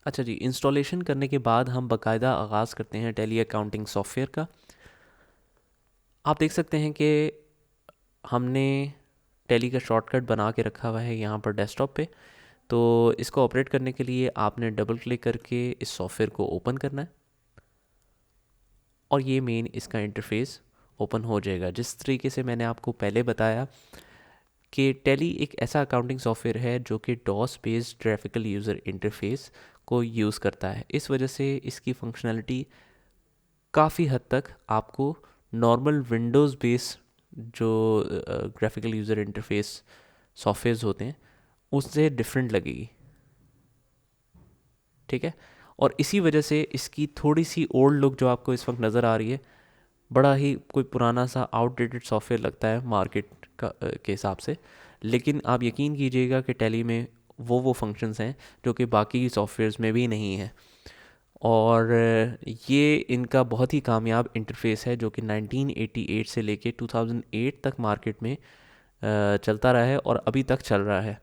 अच्छा जी, इंस्टॉलेशन करने के बाद हम बाकायदा आगाज़ करते हैं टैली अकाउंटिंग सॉफ्टवेयर का। आप देख सकते हैं कि हमने टैली का शॉर्टकट बना के रखा हुआ है यहाँ पर डेस्कटॉप पे। तो इसको ऑपरेट करने के लिए आपने डबल क्लिक करके इस सॉफ्टवेयर को ओपन करना है और ये मेन इसका इंटरफेस ओपन हो जाएगा। जिस तरीके से मैंने आपको पहले बताया कि टैली एक ऐसा अकाउंटिंग सॉफ्टवेयर है जो कि DOS based graphical user interface को यूज़ करता है। इस वजह से इसकी फंक्शनैलिटी काफ़ी हद तक आपको नॉर्मल विंडोज़ बेस्ड जो ग्राफिकल यूज़र इंटरफेस सॉफ्टवेयर्स होते हैं उससे डिफरेंट लगेगी। ठीक है, और इसी वजह से इसकी थोड़ी सी ओल्ड लुक जो आपको इस वक्त नज़र आ रही है, बड़ा ही कोई पुराना सा आउटडेटेड सॉफ्टवेयर लगता है मार्केट का के हिसाब से। लेकिन आप यकीन कीजिएगा कि टैली में वो फंक्शंस हैं जो कि बाकी सॉफ्टवेयर्स में भी नहीं है। और ये इनका बहुत ही कामयाब इंटरफेस है जो कि 1988 से लेके 2008 तक मार्केट में चलता रहा है और अभी तक चल रहा है।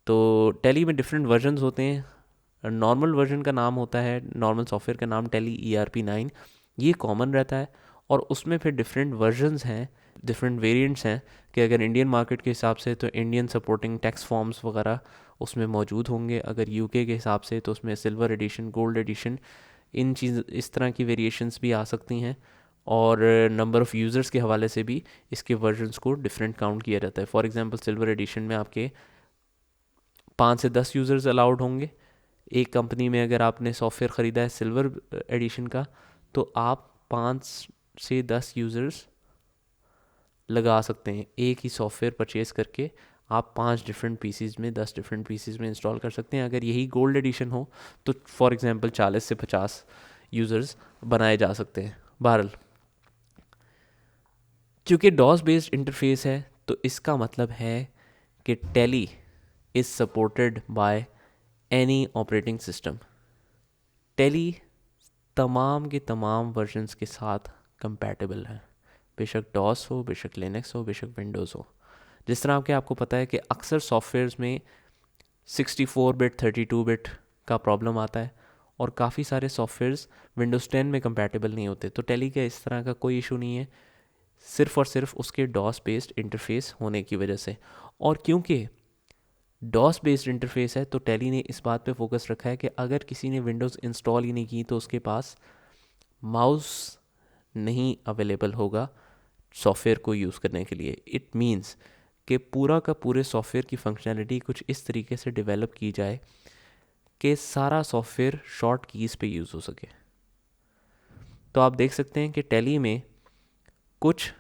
तो टैली में डिफरेंट वर्जन्स होते हैं। नॉर्मल वर्जन का नाम होता है, नॉर्मल सॉफ्टवेयर का नाम टैली ERP9, ये कॉमन रहता है। और उसमें फिर डिफरेंट वर्जन्स हैं, डिफरेंट वेरिएंट्स हैं कि अगर इंडियन मार्केट के हिसाब से तो इंडियन सपोर्टिंग टैक्स फॉर्म्स वगैरह उसमें मौजूद होंगे। अगर यूके के हिसाब से तो उसमें सिल्वर एडिशन, गोल्ड एडिशन, इन चीज़ इस तरह की वेरिएशंस भी आ सकती हैं। और नंबर ऑफ़ यूज़र्स के हवाले से भी इसके वर्जन्स को डिफरेंट काउंट किया जाता है। फॉर एग्जांपल सिल्वर एडिशन में आपके 5 से 10 यूज़र्स अलाउड होंगे। एक कंपनी में अगर आपने सॉफ्टवेयर ख़रीदा है सिल्वर एडिशन का तो आप 5 से 10 यूज़र्स लगा सकते हैं। एक ही सॉफ्टवेयर परचेज़ करके आप 5 डिफरेंट पीसीज में, 10 डिफरेंट पीसीज में इंस्टॉल कर सकते हैं। अगर यही गोल्ड एडिशन हो तो फॉर एग्जांपल 40 से 50 यूज़र्स बनाए जा सकते हैं। बहरहाल, क्योंकि डॉस बेस्ड इंटरफेस है तो इसका मतलब है कि tally is supported by any operating system. Tally तमाम के तमाम वर्जन्स के साथ कंपैटिबल है, बेशक डॉस हो, बेशक लिनक्स हो, बेशक विंडोज़ हो। जिस तरह के आपको पता है कि अक्सर सॉफ्टवेयर्स में 64 बिट 32 बिट का प्रॉब्लम आता है और काफ़ी सारे सॉफ्टवेयर्स विंडोज़ 10 में कंपैटिबल नहीं होते। तो टैली का इस तरह का कोई इशू नहीं है, सिर्फ़ और सिर्फ उसके डॉस बेस्ड इंटरफेस होने की वजह से। और क्योंकि डॉस बेस्ड इंटरफेस है तो टैली ने इस बात पे फोकस रखा है कि अगर किसी ने विंडोज़ इंस्टॉल ही नहीं की तो उसके पास माउस नहीं अवेलेबल होगा सॉफ्टवेयर को यूज़ करने के लिए। इट मीन्स कि पूरा का पूरे सॉफ्टवेयर की फंक्शनैलिटी कुछ इस तरीके से डेवलप की जाए कि सारा सॉफ्टवेयर शॉर्ट कीज़ पे यूज़ हो सके। तो आप देख सकते हैं कि टैली में कुछ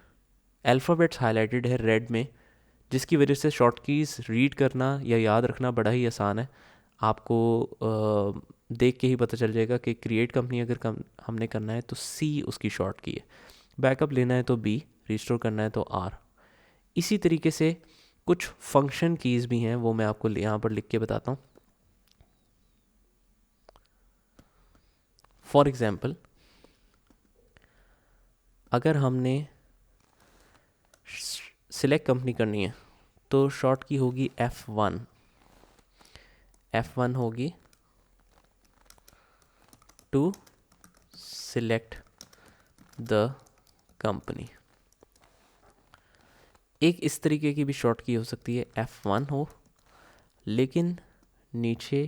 अल्फ़ाबेट्स हाईलाइटेड है रेड में, जिसकी वजह से शॉर्ट कीज़ रीड करना या याद रखना बड़ा ही आसान है। आपको देख के ही पता चल जाएगा कि क्रिएट कंपनी अगर हमने करना है तो C उसकी शॉर्ट की है, बैकअप लेना है तो B, रिस्टोर करना है तो R। इसी तरीके से कुछ फंक्शन कीज़ भी हैं, वो मैं आपको यहाँ पर लिख के बताता हूँ। फॉर एग्ज़ाम्पल, अगर हमने सिलेक्ट कंपनी करनी है तो शॉर्ट की होगी F1। F1 होगी टू सिलेक्ट द कंपनी। एक इस तरीके की भी शॉर्ट की हो सकती है, F1 हो लेकिन नीचे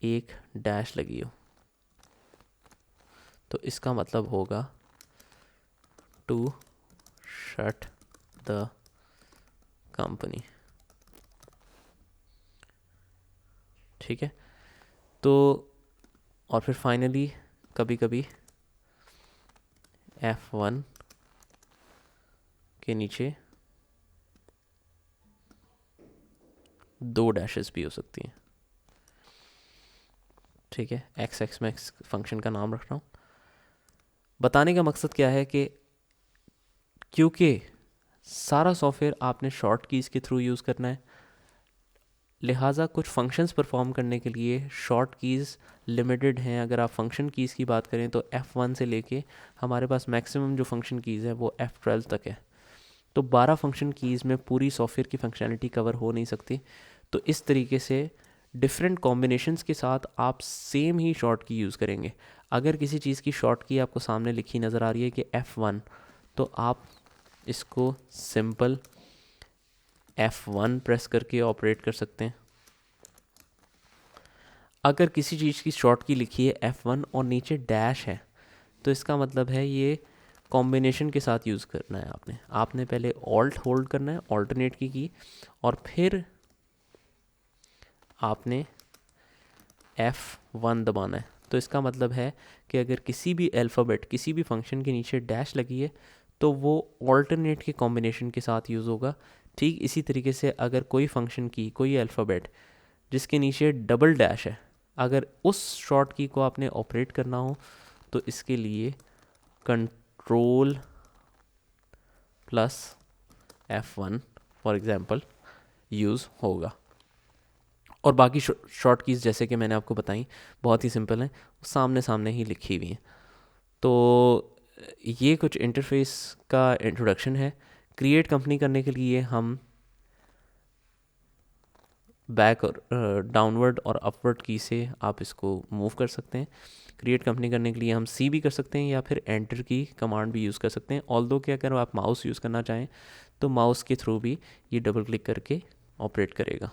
एक डैश लगी हो, तो इसका मतलब होगा टू शट द कंपनी। ठीक है, तो और फिर फाइनली कभी कभी F1 के नीचे 2 डैशेस भी हो सकती हैं। ठीक है, XX में फंक्शन का नाम रख रहा हूँ। बताने का मकसद क्या है कि क्योंकि सारा सॉफ्टवेयर आपने शॉर्ट कीज़ के थ्रू यूज़ करना है, लिहाजा कुछ फंक्शंस परफॉर्म करने के लिए शॉर्ट कीज़ लिमिटेड हैं। अगर आप फंक्शन कीज़ की बात करें तो F1 से लेके हमारे पास मैक्सिमम जो फंक्शन कीज़ है वो F12 तक है। तो 12 फंक्शन कीज़ में पूरी सॉफ्टवेयर की फंक्शनैलिटी कवर हो नहीं सकती। तो इस तरीके से डिफरेंट कॉम्बिनेशंस के साथ आप सेम ही शॉर्ट की यूज़ करेंगे। अगर किसी चीज़ की शॉर्ट की आपको सामने लिखी नज़र आ रही है कि F1, तो आप इसको सिंपल F1 प्रेस करके ऑपरेट कर सकते हैं। अगर किसी चीज़ की शॉर्ट की लिखी है F1 और नीचे डैश है, तो इसका मतलब है ये कॉम्बिनेशन के साथ यूज़ करना है। आपने पहले ऑल्ट होल्ड करना है, ऑल्टरनेट की, और फिर आपने F1 दबाना है। तो इसका मतलब है कि अगर किसी भी अल्फ़ाबेट, किसी भी फंक्शन के नीचे डैश लगी है, तो वो ऑल्टरनेट के कॉम्बिनेशन के साथ यूज़ होगा। ठीक इसी तरीके से अगर कोई फंक्शन की, कोई अल्फ़ाबेट जिसके नीचे डबल डैश है, अगर उस शॉर्ट की को आपने ऑपरेट करना हो, तो इसके लिए control plus F1 for example use होगा। और बाकी शॉर्ट कीज़ जैसे कि मैंने आपको बताई बहुत ही सिंपल हैं, सामने सामने ही लिखी हुई हैं। तो ये कुछ इंटरफेस का इंट्रोडक्शन है। क्रिएट कंपनी करने के लिए हम बैक और डाउनवर्ड और अपवर्ड की से आप इसको मूव कर सकते हैं। क्रिएट कंपनी करने के लिए हम सी भी कर सकते हैं या फिर एंटर की कमांड भी यूज़ कर सकते हैं। ऑल्दो कि अगर आप माउस यूज़ करना चाहें तो माउस के थ्रू भी ये डबल क्लिक करके ऑपरेट करेगा।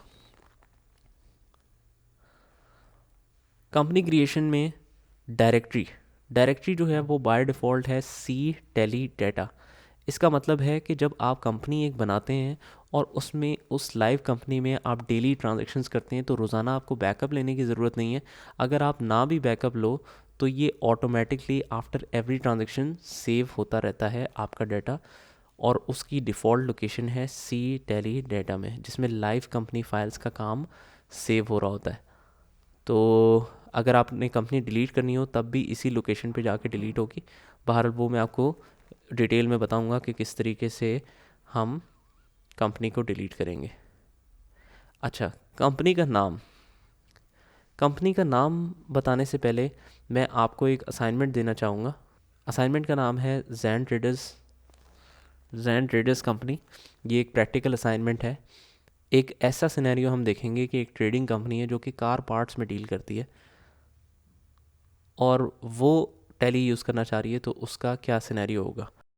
कंपनी क्रिएशन में डायरेक्टरी जो है वो बाय डिफ़ॉल्ट है सी टेली डेटा। इसका मतलब है कि जब आप कंपनी एक बनाते हैं और उसमें उस लाइव कंपनी में आप डेली ट्रांजैक्शंस करते हैं, तो रोज़ाना आपको बैकअप लेने की ज़रूरत नहीं है। अगर आप ना भी बैकअप लो तो ये automatically after every transaction save होता रहता है आपका डाटा, और उसकी डिफ़ॉल्ट लोकेशन है सी टेली डेटा में, जिसमें लाइव कंपनी फाइल्स का काम सेव हो रहा होता है। तो अगर आपने कंपनी डिलीट करनी हो तब भी इसी लोकेशन पे जाके डिलीट होगी। बहरहाल वो मैं आपको डिटेल में बताऊंगा कि किस तरीके से हम कंपनी को डिलीट करेंगे। अच्छा, कंपनी का नाम बताने से पहले मैं आपको एक असाइनमेंट देना चाहूँगा। असाइनमेंट का नाम है जैन ट्रेडर्स कंपनी। ये एक प्रैक्टिकल असाइनमेंट है। एक ऐसा सिनेरियो हम देखेंगे कि एक ट्रेडिंग कंपनी है जो कि कार पार्ट्स में डील करती है और वो टैली यूज़ करना चाह रही है, तो उसका क्या सिनेरियो होगा।